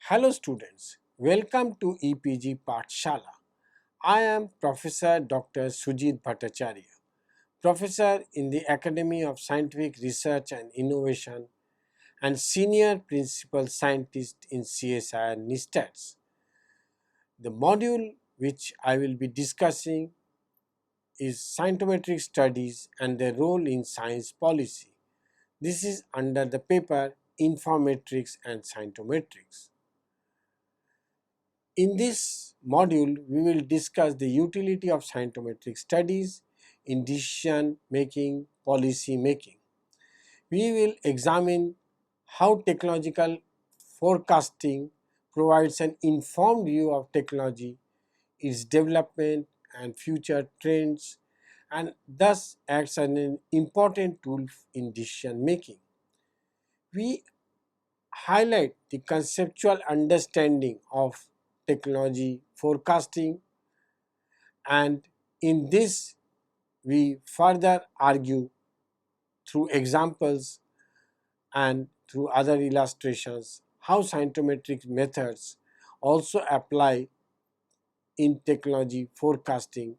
Hello students, welcome to EPG Pathshala. I am Professor Dr. Sujit Bhattacharya, Professor in the Academy of Scientific Research and Innovation and Senior Principal Scientist in CSIR NISTATS. The module which I will be discussing is Scientometric Studies and their role in science policy. This is under the paper Informetrics and Scientometrics. In this module, we will discuss the utility of scientometric studies in decision making, policy making. We will examine how technological forecasting provides an informed view of technology, its development and future trends, and thus acts as an important tool in decision making. We highlight the conceptual understanding of technology forecasting, and in this we further argue through examples and through other illustrations how scientometric methods also apply in technology forecasting,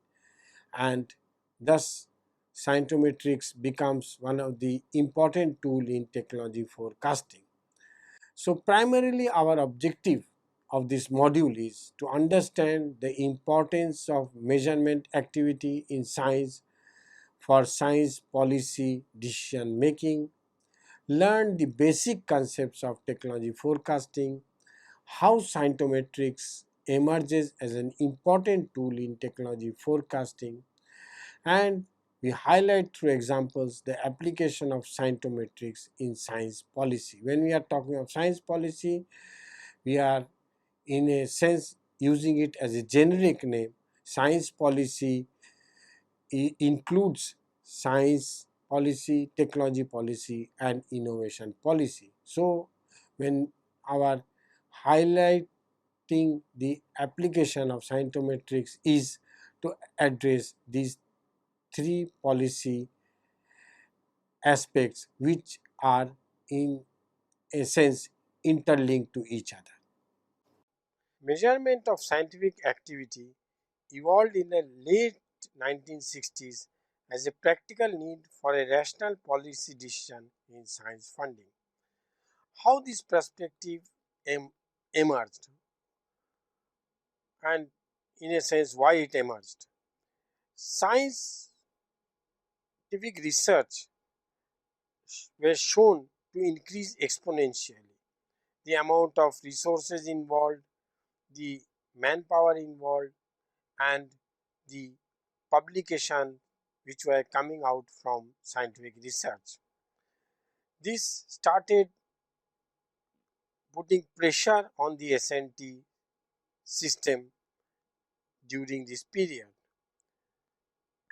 and thus scientometrics becomes one of the important tool in technology forecasting. So primarily our objective of this module is to understand the importance of measurement activity in science for science policy decision making, learn the basic concepts of technology forecasting, how scientometrics emerges as an important tool in technology forecasting, and we highlight through examples the application of scientometrics in science policy. When we are talking of science policy, we are in a sense using it as a generic name. Science policy includes science policy, technology policy and innovation policy. So when our highlighting the application of scientometrics is to address these three policy aspects which are in a sense interlinked to each other. Measurement of scientific activity evolved in the late 1960s as a practical need for a rational policy decision in science funding. How this perspective emerged, and in a sense why it emerged. Scientific research were shown to increase exponentially. The amount of resources involved, the manpower involved, and the publication which were coming out from scientific research. This started putting pressure on the S&T system during this period,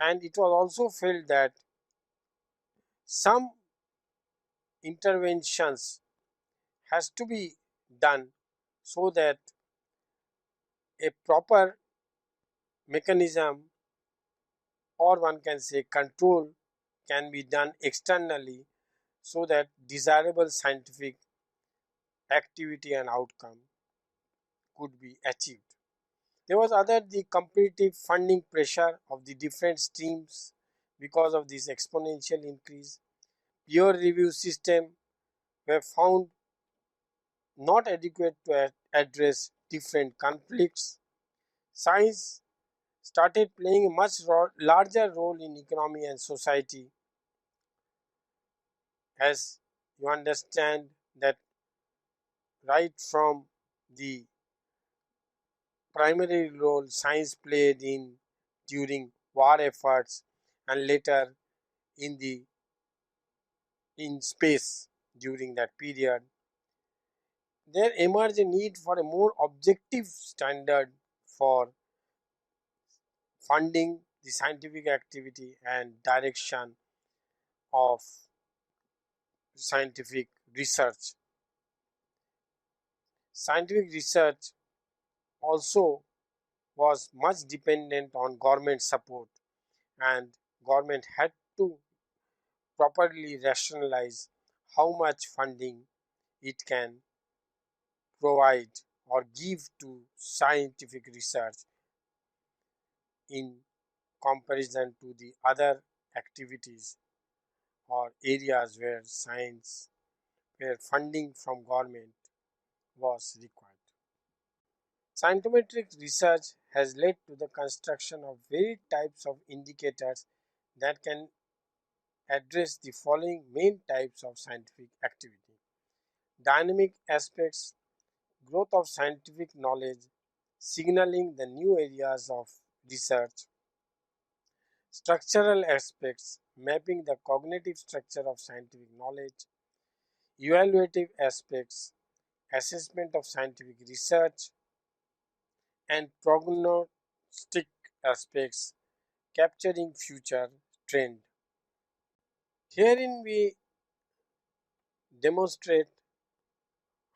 and it was also felt that some interventions has to be done so that a proper mechanism, or one can say control, can be done externally so that desirable scientific activity and outcome could be achieved. There was the competitive funding pressure of the different streams because of this exponential increase. Peer review system were found not adequate to address different conflicts. Science started playing a much larger role in economy and society, as you understand that right from the primary role science played in during war efforts and later in space during that period, there emerged a need for a more objective standard for funding the scientific activity and direction of scientific research. Scientific research also was much dependent on government support, and government had to properly rationalize how much funding it can provide or give to scientific research in comparison to the other activities or areas where funding from government was required. Scientometric research has led to the construction of varied types of indicators that can address the following main types of scientific activity: dynamic aspects, growth of scientific knowledge, signaling the new areas of research; structural aspects, mapping the cognitive structure of scientific knowledge; evaluative aspects, assessment of scientific research; and prognostic aspects, capturing future trend. Herein we demonstrate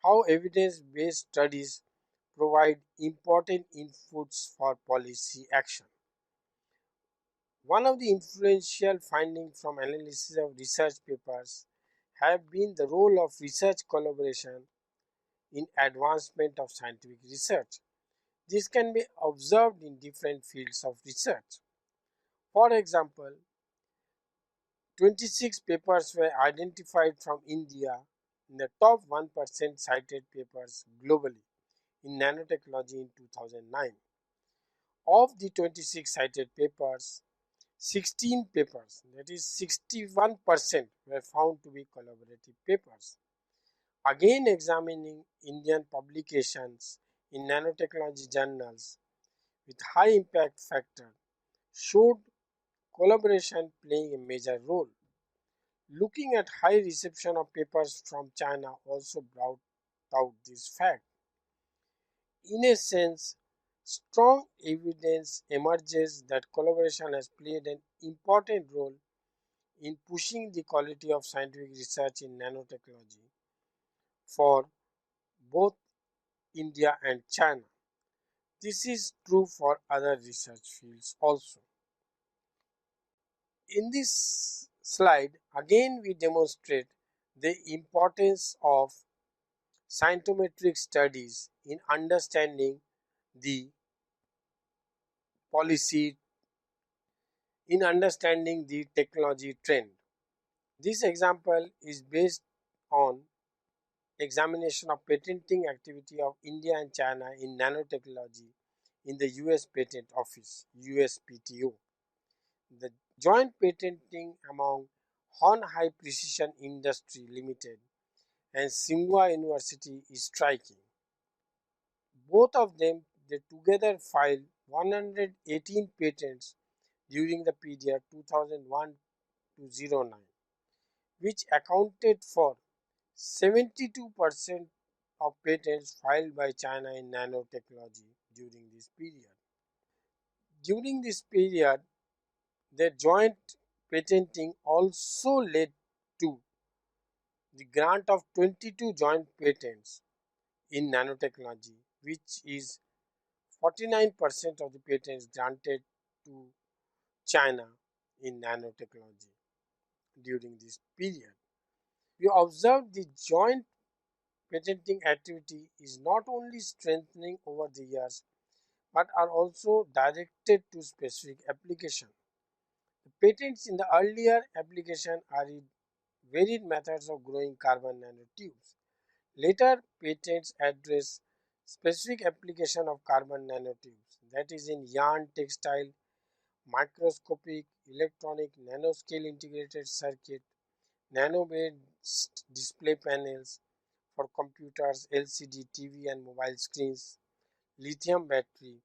how evidence-based studies provide important inputs for policy action. One of the influential findings from analysis of research papers have been the role of research collaboration in advancement of scientific research. This can be observed in different fields of research. For example, 26 papers were identified from India in the top 1% cited papers globally in nanotechnology in 2009. Of the 26 cited papers, 16 papers, that is 61%, were found to be collaborative papers. Again, examining Indian publications in nanotechnology journals with high impact factor showed collaboration playing a major role. Looking at high reception of papers from China also brought out this fact. In a sense, strong evidence emerges that collaboration has played an important role in pushing the quality of scientific research in nanotechnology for both India and China. This is true for other research fields also. In this slide, again we demonstrate the importance of scientometric studies in understanding the policy, in understanding the technology trend. This example is based on examination of patenting activity of India and China in nanotechnology in the US Patent Office (USPTO). The joint patenting among Hon High Precision Industry Limited and Tsinghua University is striking. Both of them they together filed 118 patents during the period 2001 to 09, which accounted for 72% of patents filed by China in nanotechnology during this period. During this period, their joint patenting also led to the grant of 22 joint patents in nanotechnology, which is 49% of the patents granted to China in nanotechnology during this period. We observed the joint patenting activity is not only strengthening over the years but are also directed to specific application. The patents in the earlier application are in varied methods of growing carbon nanotubes. Later patents address specific application of carbon nanotubes, that is in yarn, textile, microscopic, electronic, nanoscale integrated circuit, nano-based display panels for computers, LCD, TV and mobile screens, lithium battery,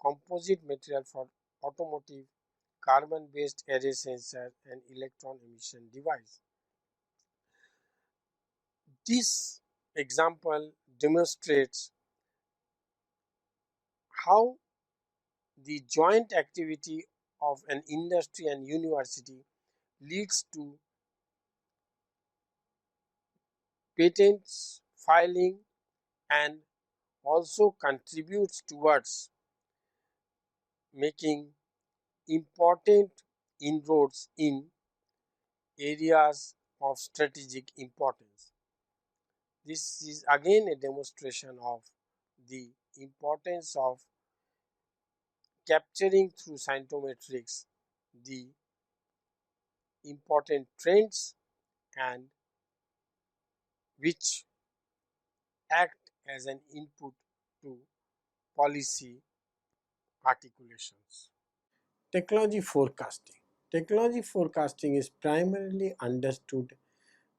composite material for automotive, carbon-based array sensor and electron emission device. This example demonstrates how the joint activity of an industry and university leads to patents filing and also contributes towards making important inroads in areas of strategic importance. This is again a demonstration of the importance of capturing through scientometrics the important trends and which act as an input to policy articulations. Technology forecasting. Technology forecasting is primarily understood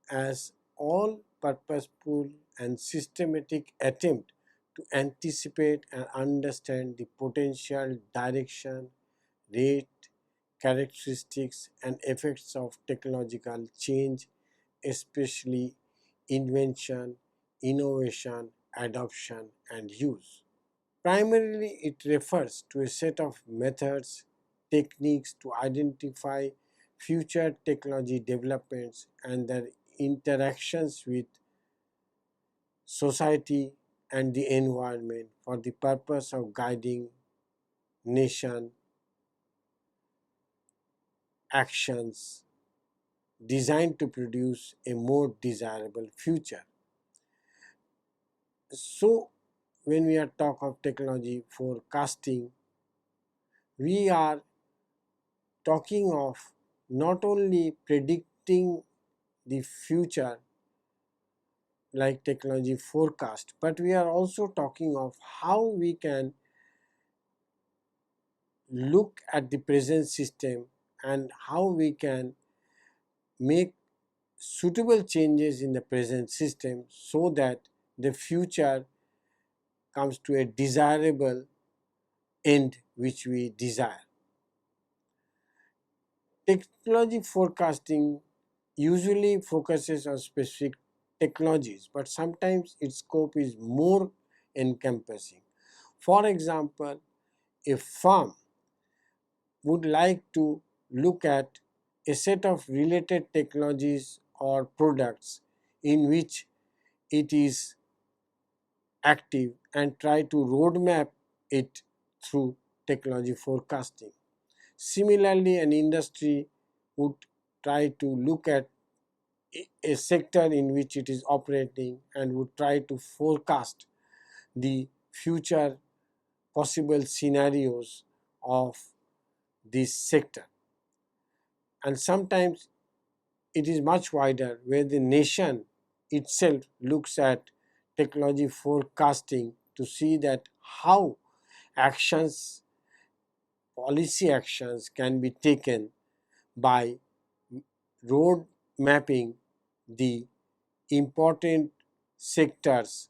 as all purposeful and systematic attempt to anticipate and understand the potential direction, rate, characteristics and effects of technological change, especially invention, innovation, adoption and use. Primarily, it refers to a set of methods, techniques to identify future technology developments and their interactions with society and the environment for the purpose of guiding nation actions designed to produce a more desirable future. So, when we are talk of technology forecasting, we are talking of not only predicting the future like technology forecast, but we are also talking of how we can look at the present system and how we can make suitable changes in the present system so that the future comes to a desirable end which we desire. Technology forecasting usually focuses on specific technologies, but sometimes its scope is more encompassing. For example, a firm would like to look at a set of related technologies or products in which it is active and try to roadmap it through technology forecasting. Similarly, an industry would try to look at a sector in which it is operating and would try to forecast the future possible scenarios of this sector. And sometimes it is much wider where the nation itself looks at technology forecasting to see that how actions, policy actions can be taken by road mapping the important sectors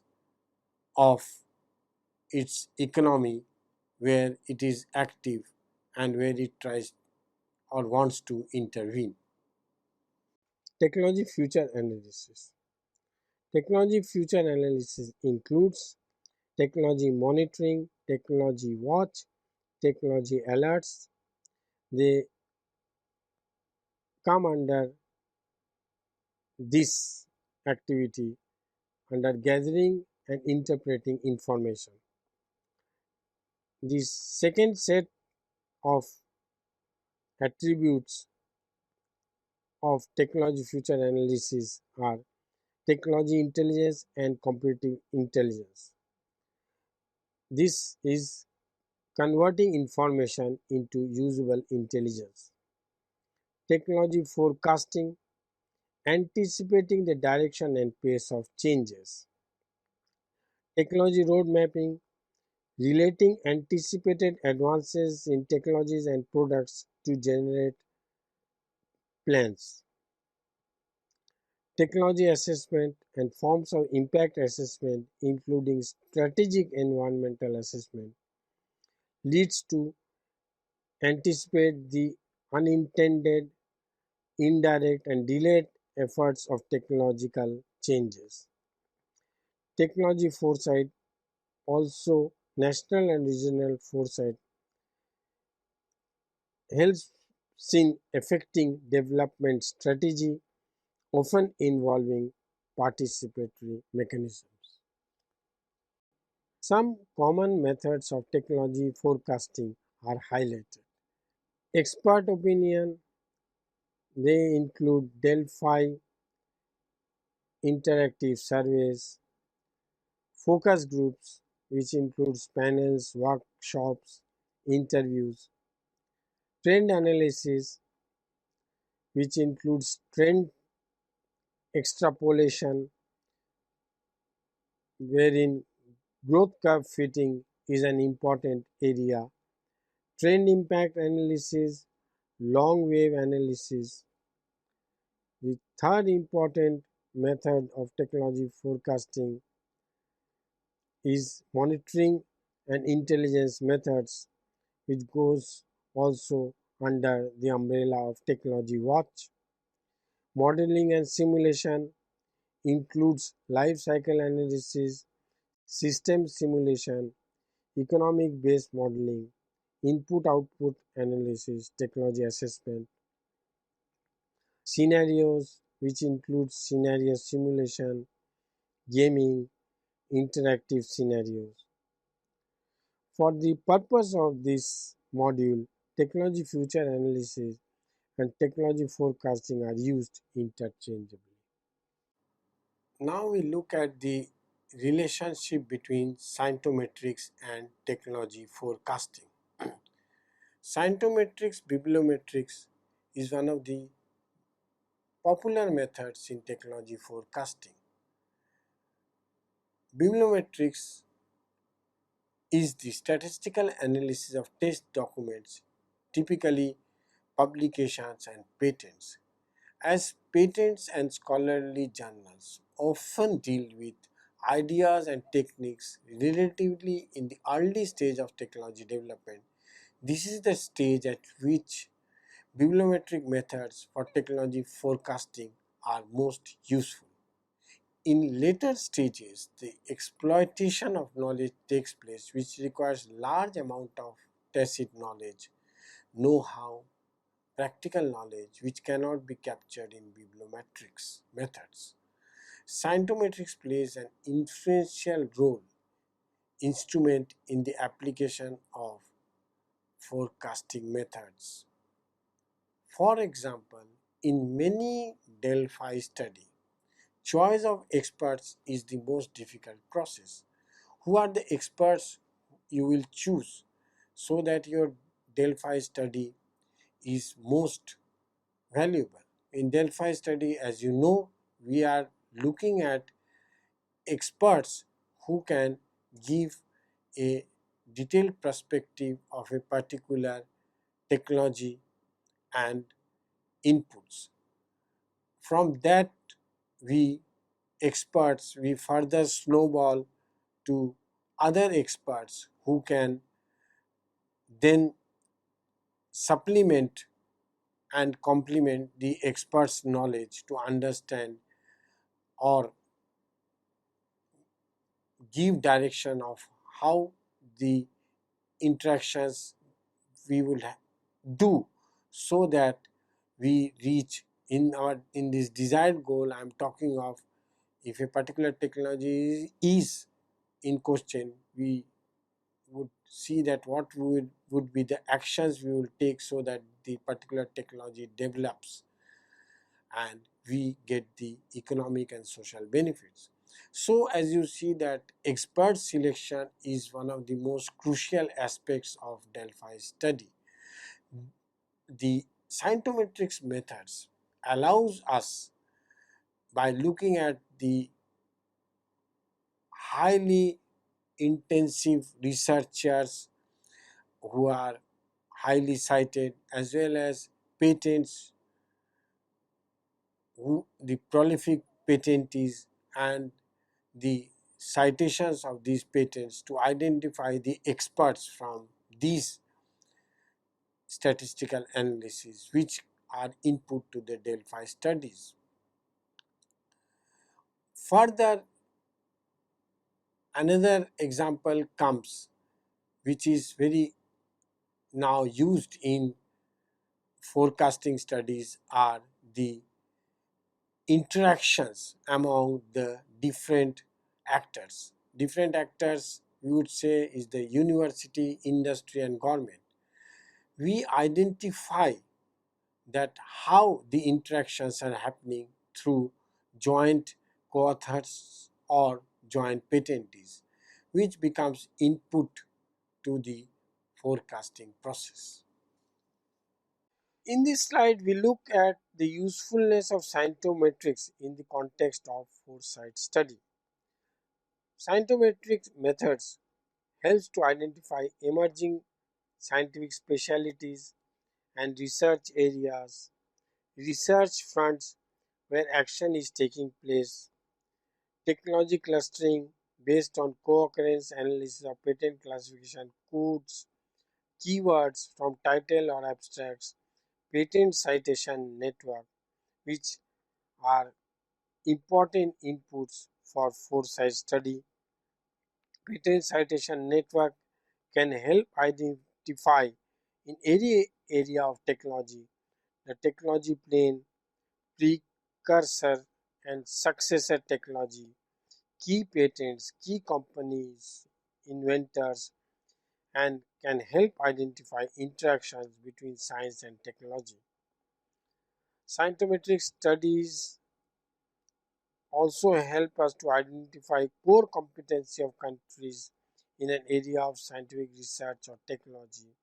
of its economy where it is active and where it tries or wants to intervene. Technology future analysis. Technology future analysis includes technology monitoring, technology watch, technology alerts. They come under this activity under gathering and interpreting information. The second set of attributes of technology future analysis are technology intelligence and competitive intelligence. This is converting information into usable intelligence. Technology forecasting, anticipating the direction and pace of changes. Technology road mapping, relating anticipated advances in technologies and products to generate plans. Technology assessment and forms of impact assessment, including strategic environmental assessment, leads to anticipate the unintended, indirect, and delayed efforts of technological changes. Technology foresight, also national and regional foresight, helps in affecting development strategy, often involving participatory mechanisms. Some common methods of technology forecasting are highlighted. Expert opinion, they include Delphi, interactive surveys, focus groups, which includes panels, workshops, interviews, trend analysis, which includes trend extrapolation, wherein growth curve fitting is an important area, trend impact analysis, long wave analysis. The third important method of technology forecasting is monitoring and intelligence methods, which goes also under the umbrella of technology watch. Modeling and simulation includes life cycle analysis, system simulation, economic based modeling, input output analysis, technology assessment, scenarios, which includes scenario simulation, gaming, interactive scenarios. For the purpose of this module, technology future analysis and technology forecasting are used interchangeably. Now we look at the relationship between scientometrics and technology forecasting. Scientometrics bibliometrics is one of the popular methods in technology forecasting. Bibliometrics is the statistical analysis of test documents, typically publications and patents. As patents and scholarly journals often deal with ideas and techniques relatively in the early stage of technology development, this is the stage at which bibliometric methods for technology forecasting are most useful. In later stages, the exploitation of knowledge takes place, which requires large amount of tacit knowledge, know-how, practical knowledge, which cannot be captured in bibliometrics methods. Scientometrics plays an influential role instrument in the application of forecasting methods. For example, in many Delphi study, choice of experts is the most difficult process. Who are the experts you will choose so that your Delphi study is most valuable? In Delphi study, as you know, we are looking at experts who can give a detailed perspective of a particular technology and inputs. From that, we experts we further snowball to other experts who can then supplement and complement the experts' knowledge to understand or give direction of how the interactions we will do so that we reach in this desired goal. I am talking of if a particular technology is in question, we would see that what would be the actions we will take so that the particular technology develops and we get the economic and social benefits. So as you see that expert selection is one of the most crucial aspects of Delphi study. The scientometrics methods allows us, by looking at the highly intensive researchers who are highly cited, as well as patents, who the prolific patentees and the citations of these patents, to identify the experts from these statistical analysis which are input to the Delphi studies. Further, another example comes which is very now used in forecasting studies are the interactions among the different actors. Different actors we would say is the university, industry and government. We identify that how the interactions are happening through joint co-authors or joint patentees, which becomes input to the forecasting process. In this slide, we look at the usefulness of scientometrics in the context of foresight study. Scientometric methods helps to identify emerging scientific specialties and research areas, research fronts where action is taking place, technology clustering based on co-occurrence analysis of patent classification codes, keywords from title or abstracts, patent citation network, which are important inputs for foresight study. Patent citation network can help identify in any area of technology the technology plane, precursor and successor technology, key patents, key companies, inventors, and can help identify interactions between science and technology. Scientometric studies also help us to identify core competency of countries in an area of scientific research or technology,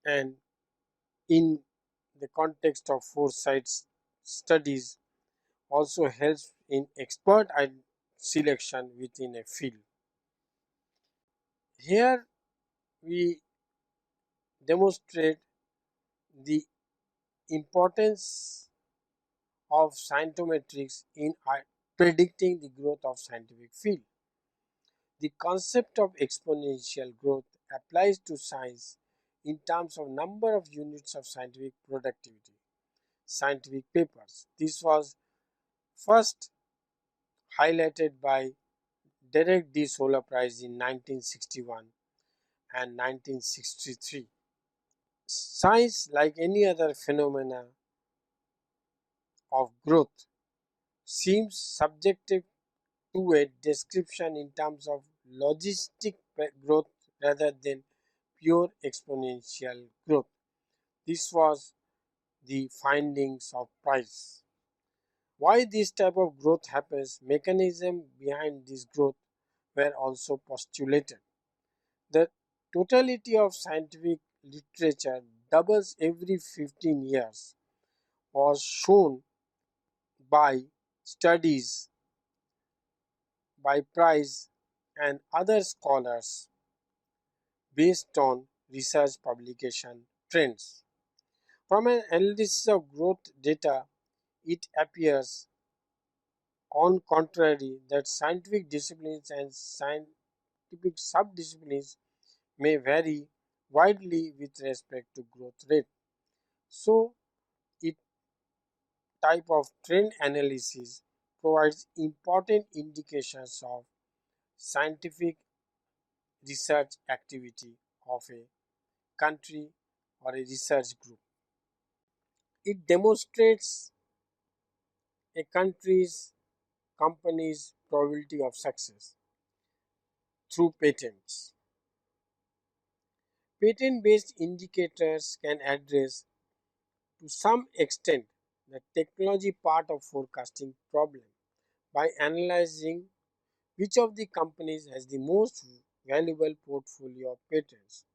and in the context of foresight studies also helps in expert selection within a field. Here we demonstrate the importance of scientometrics in predicting the growth of scientific field. The concept of exponential growth applies to science in terms of number of units of scientific productivity, scientific papers. This was first highlighted by Derek D. Solar Prize in 1961 and 1963. Science, like any other phenomena of growth, seems subjective to a description in terms of logistic growth rather than pure exponential growth. This was the findings of Price. Why this type of growth happens, mechanism behind this growth were also postulated. The totality of scientific literature doubles every 15 years was shown by studies by Price and other scholars based on research publication trends. From an analysis of growth data, it appears on contrary that scientific disciplines and scientific subdisciplines may vary widely with respect to growth rate. So, it type of trend analysis provides important indications of scientific research activity of a country or a research group. It demonstrates a country's company's probability of success through patents. Patent based indicators can address to some extent the technology part of forecasting problem by analyzing which of the companies has the most valuable portfolio of patents,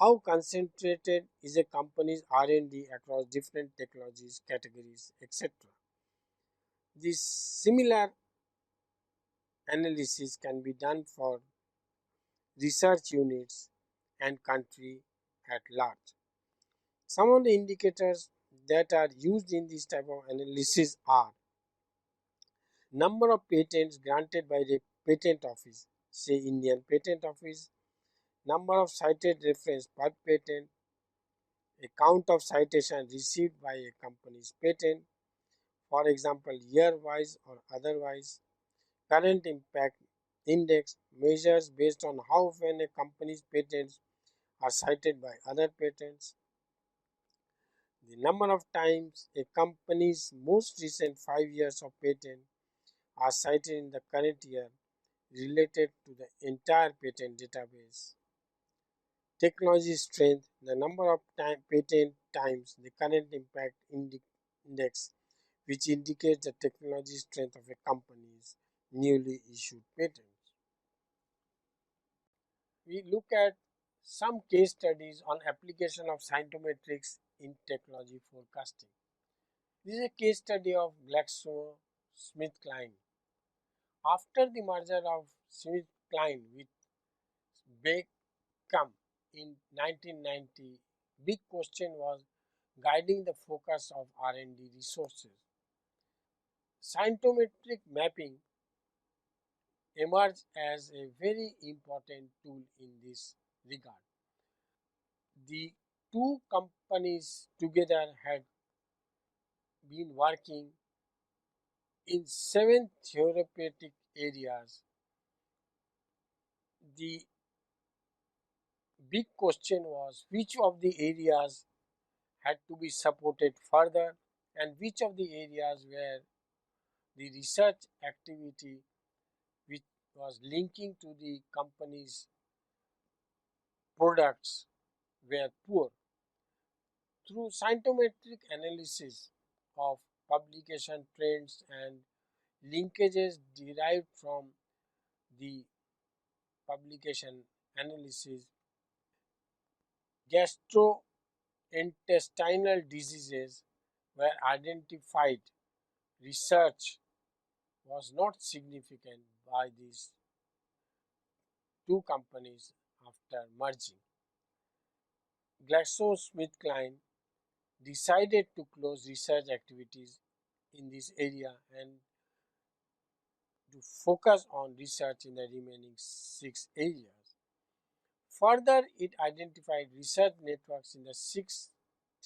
how concentrated is a company's R&D across different technologies, categories, etc. This similar analysis can be done for research units and country at large. Some of the indicators that are used in this type of analysis are number of patents granted by the patent office, say Indian Patent Office, number of cited reference per patent, a count of citation received by a company's patent, for example year-wise or otherwise, current impact index measures based on how often a company's patents are cited by other patents, the number of times a company's most recent 5 years of patent are cited in the current year related to the entire patent database, technology strength, the number of patent times the current impact index which indicates the technology strength of a company's newly issued patents. We look at some case studies on application of scientometrics in technology forecasting. This is a case study of GlaxoSmithKline. After the merger of SmithKline with Beckham in 1990, big question was guiding the focus of R&D resources. Scientometric mapping emerged as a very important tool in this regard. The two companies together had been working in 7 therapeutic areas. The big question was which of the areas had to be supported further and which of the areas where the research activity which was linking to the company's products were poor. Through scientometric analysis of publication trends and linkages derived from the publication analysis, gastrointestinal diseases were identified. Research was not significant by these two companies after merging. GlaxoSmithKline decided to close research activities in this area and to focus on research in the remaining 6 areas. Further, it identified research networks in the 6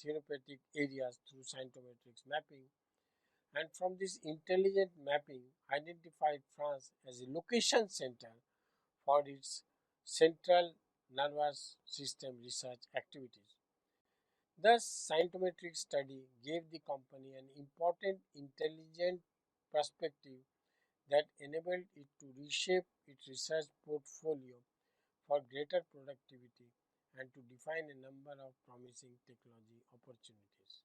therapeutic areas through scientometrics mapping, and from this intelligent mapping identified France as a location center for its central nervous system research activities. Thus, scientometric study gave the company an important intelligent perspective that enabled it to reshape its research portfolio for greater productivity and to define a number of promising technology opportunities.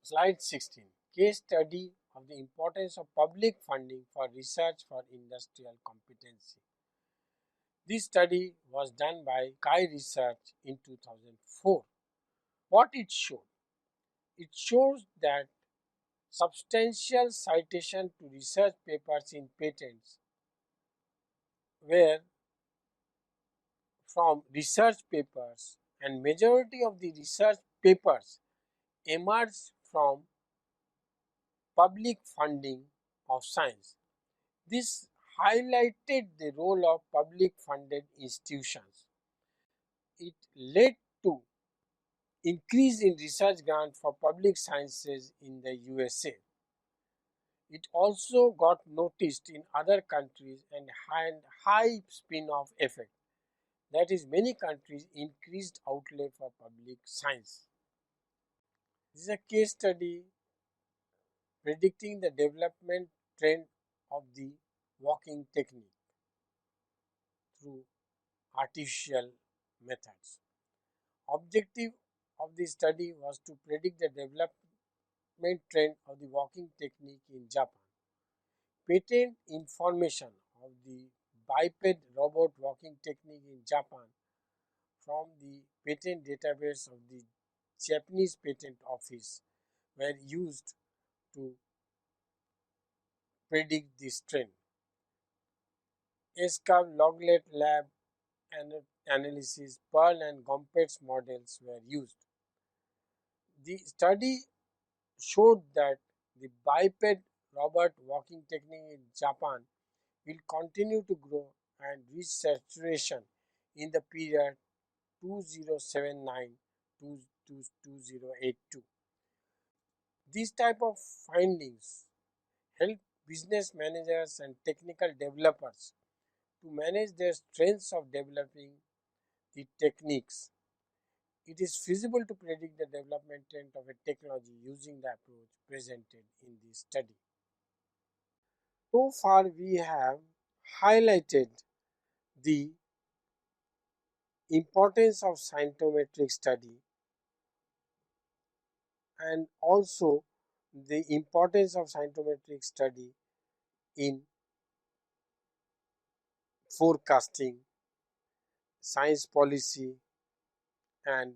Slide 16. Case study of the importance of public funding for research for industrial competency. This study was done by Kai Research in 2004. What it showed? It shows that substantial citation to research papers in patents were from research papers, and majority of the research papers emerged from public funding of science. This highlighted the role of public funded institutions. It led to increase in research grant for public sciences in the USA. It also got noticed in other countries and had high spin-off effect. That is, many countries increased outlay for public science. This is a case study predicting the development trend of the walking technique through artificial methods. Objective of the study was to predict the development trend of the walking technique in Japan. Patent information of the biped robot walking technique in Japan from the patent database of the Japanese Patent Office were used to predict this trend. S-curve loglet lab analysis, Pearl and Gompertz models were used. The study showed that the biped robot walking technique in Japan will continue to grow and reach saturation in the period 2079 to 2082. These type of findings help business managers and technical developers to manage their strengths of developing the techniques. It is feasible to predict the development trend of a technology using the approach presented in this study. So far, we have highlighted the importance of scientometric study and also the importance of scientometric study in forecasting, science policy, and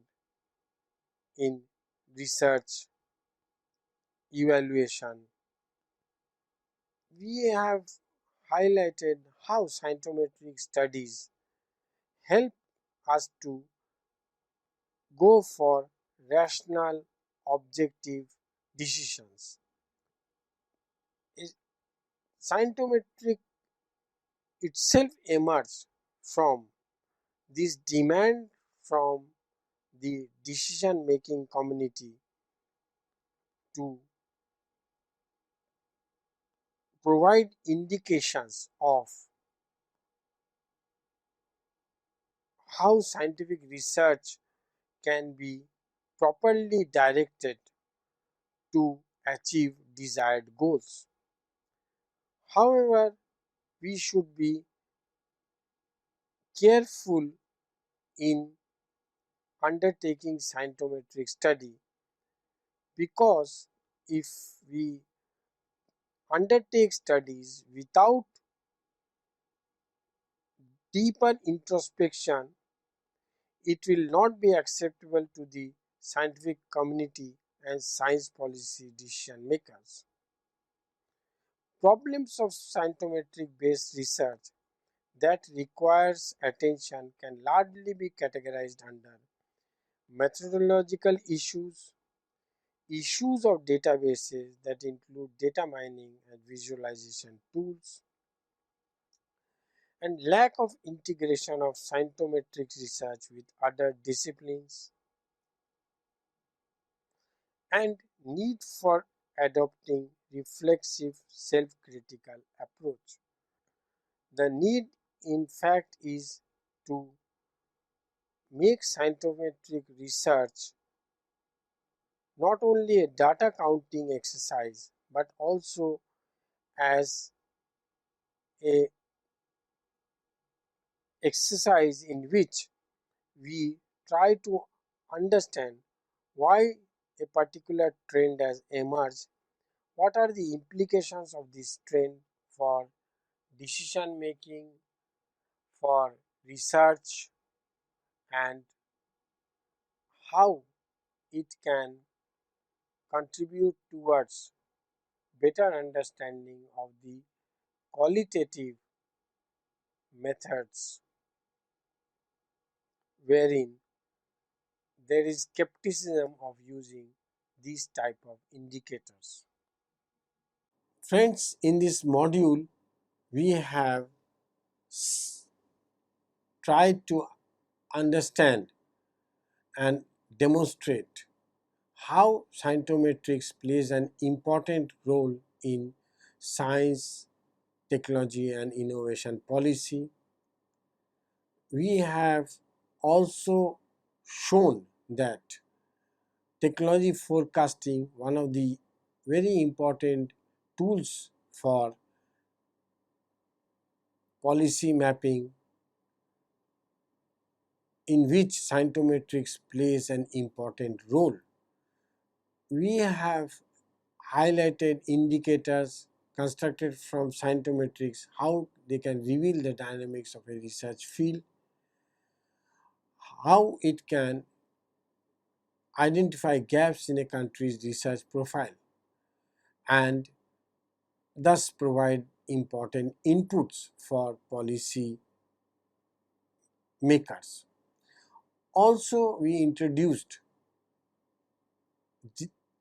in research evaluation. We have highlighted how scientometric studies help us to go for rational, objective decisions. Scientometric itself emerged from this demand from the decision making community to provide indications of how scientific research can be properly directed to achieve desired goals. However, we should be careful in undertaking scientometric study, because if we undertake studies without deeper introspection, it will not be acceptable to the scientific community and science policy decision makers. Problems of scientometric based research that requires attention can largely be categorized under methodological issues, issues of databases that include data mining and visualization tools, and lack of integration of scientometric research with other disciplines, and need for adopting reflexive self-critical approach. The need in fact is to make scientometric research not only a data counting exercise but also as a exercise in which we try to understand why a particular trend has emerged, what are the implications of this trend for decision making, for research, and how it can contribute towards better understanding of the qualitative methods wherein there is skepticism of using these type of indicators. Friends, in this module we have tried to understand and demonstrate how scientometrics plays an important role in science, technology and innovation policy. We have also shown that technology forecasting, one of the very important tools for policy mapping, in which scientometrics plays an important role. We have highlighted indicators constructed from scientometrics, how they can reveal the dynamics of a research field, how it can identify gaps in a country's research profile, and thus provide important inputs for policy makers. Also, we introduced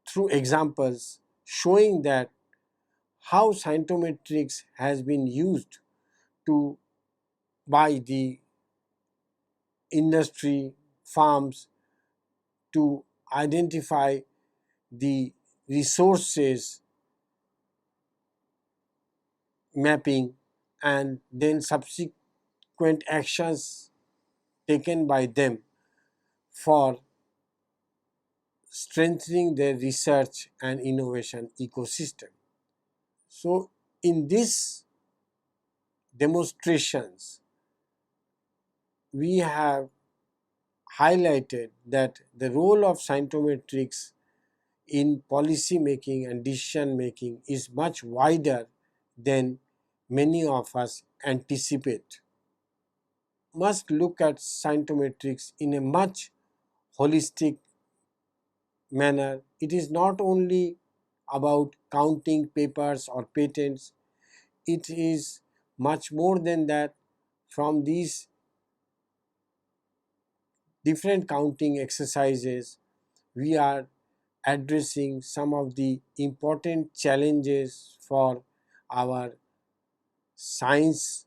through examples showing that how scientometrics has been used to by the industry farms to identify the resources mapping and then subsequent actions taken by them for strengthening their research and innovation ecosystem. So, in these demonstrations, we have highlighted that the role of scientometrics in policy making and decision making is much wider than many of us anticipate. Must look at scientometrics in a much holistic manner. It is not only about counting papers or patents, it is much more than that. From these different counting exercises, we are addressing some of the important challenges for our science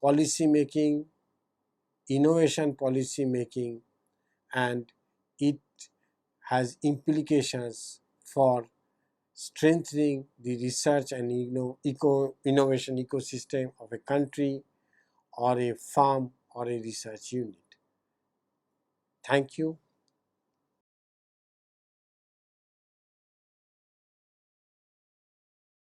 policy making, innovation policy making, and it has implications for strengthening the research and innovation ecosystem of a country or a firm or a research unit. Thank you.